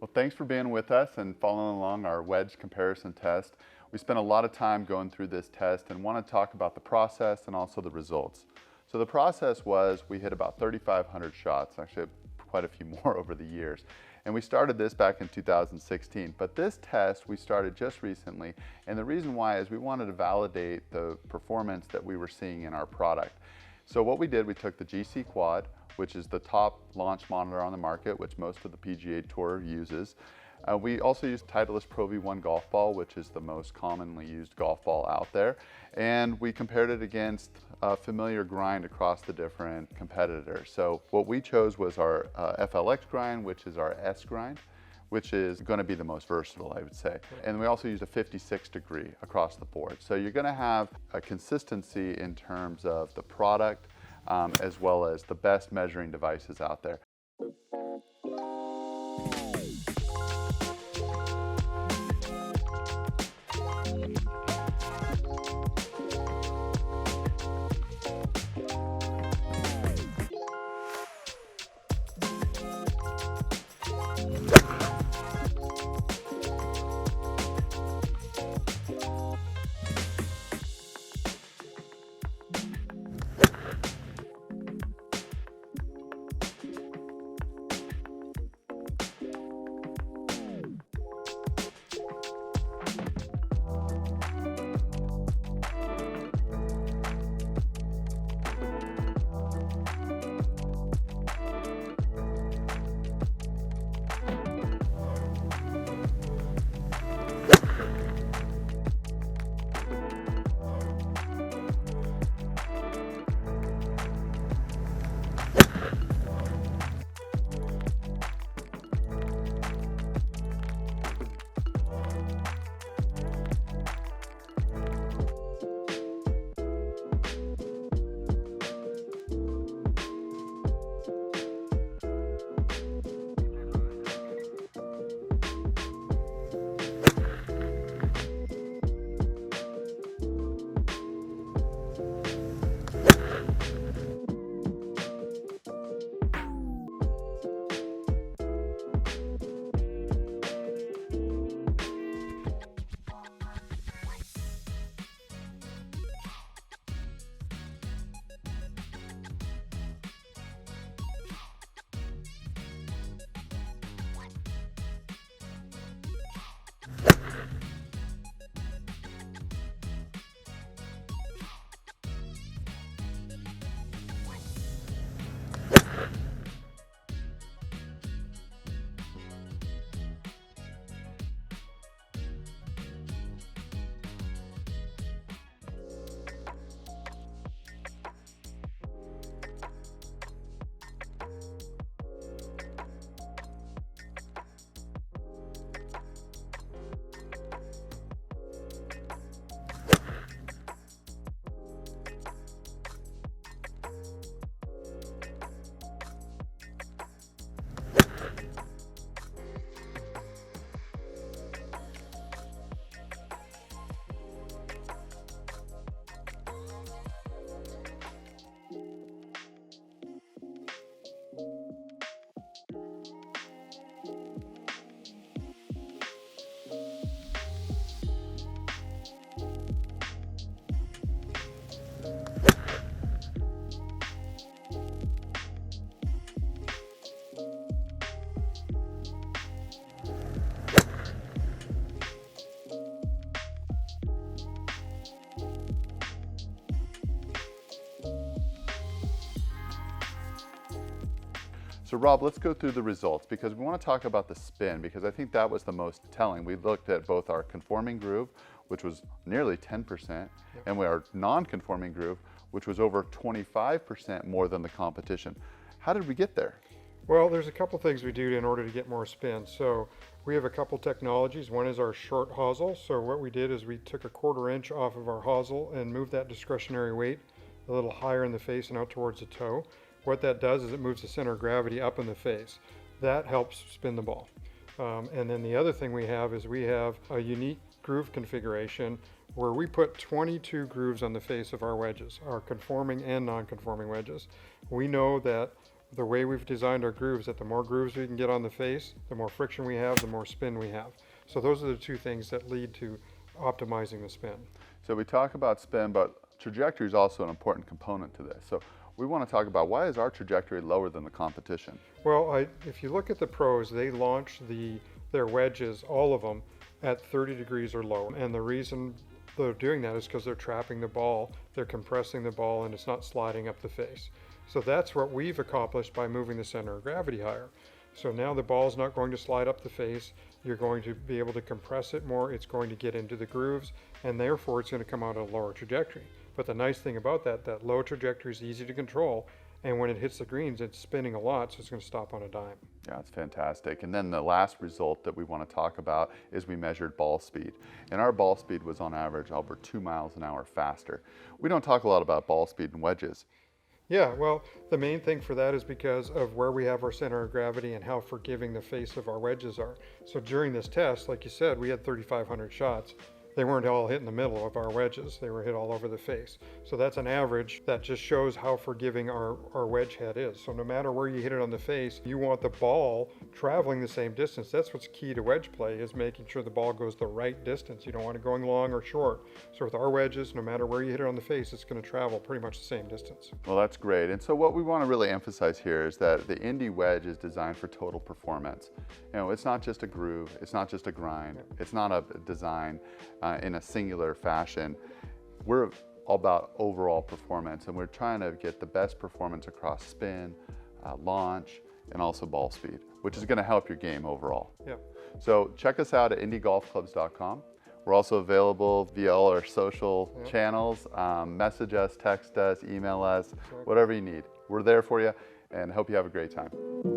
Well, thanks for being with us and following along our wedge comparison test. We spent a lot of time going through this test and want to talk about the process and also the results. So the process was we hit about 3,500 shots, actually quite a few more over the years. And we started this back in 2016, but this test we started just recently. And the reason why is we wanted to validate the performance that we were seeing in our product. So what we did, we took the GC Quad, which is the top launch monitor on the market, which most of the PGA Tour uses. We also used Titleist Pro V1 golf ball, which is the most commonly used golf ball out there. And we compared it against a familiar grind across the different competitors. So what we chose was our FLX grind, which is our S grind, which is going to be the most versatile, I would say. And we also used a 56 degree across the board. So you're going to have a consistency in terms of the product, as well as the best measuring devices out there. So Rob, let's go through the results because we want to talk about the spin because I think that was the most telling. We looked at both our conforming groove, which was nearly 10%, and our non-conforming groove, which was over 25% more than the competition. How did we get there? Well, there's a couple things we do in order to get more spin. So we have a couple technologies. One is our short hosel. So what we did is we took a 1/4 inch off of our hosel and moved that discretionary weight a little higher in the face and out towards the toe. What that does is it moves the center of gravity up in the face. That helps spin the ball. And then the other thing we have is we have a unique groove configuration where we put 22 grooves on the face of our wedges, our conforming and non-conforming wedges. We know that The way we've designed our grooves, that the more grooves we can get on the face, the more friction we have, the more spin we have. So those are the two things that lead to optimizing the spin. So we talk about spin, but trajectory is also an important component to this. So we want to talk about, why is our trajectory lower than the competition? Well, if you look at the pros, they launch their wedges, all of them, at 30 degrees or lower. And the reason they're doing that is because they're trapping the ball, they're compressing the ball, and it's not sliding up the face. So that's what we've accomplished by moving the center of gravity higher. So now the ball's not going to slide up the face, you're going to be able to compress it more, it's going to get into the grooves, and therefore it's going to come out at a lower trajectory. But the nice thing about that low trajectory is easy to control, and when it hits the greens, it's spinning a lot, so it's going to stop on a dime. Yeah, it's fantastic. And then the last result that we want to talk about is we measured ball speed. And our ball speed was on average over 2 miles an hour faster. We don't talk a lot about ball speed in wedges. Yeah, well, the main thing for that is because of where we have our center of gravity and how forgiving the face of our wedges are. So during this test, like you said, we had 3,500 shots. They weren't all hit in the middle of our wedges. They were hit all over the face. So that's an average that just shows how forgiving our wedge head is. So no matter where you hit it on the face, you want the ball traveling the same distance. That's what's key to wedge play, is making sure the ball goes the right distance. You don't want it going long or short. So with our wedges, no matter where you hit it on the face, it's going to travel pretty much the same distance. Well, that's great. And so what we want to really emphasize here is that the Indi wedge is designed for total performance. You know, it's not just a groove, it's not just a grind, it's not a design in a singular fashion. We're all about overall performance, and we're trying to get the best performance across spin, launch, and also ball speed, which is going to help your game overall. Yep. So check us out at indigolfclubs.com. We're also available via all our social channels. Message us, text us, email us, whatever you need. We're there for you, and hope you have a great time.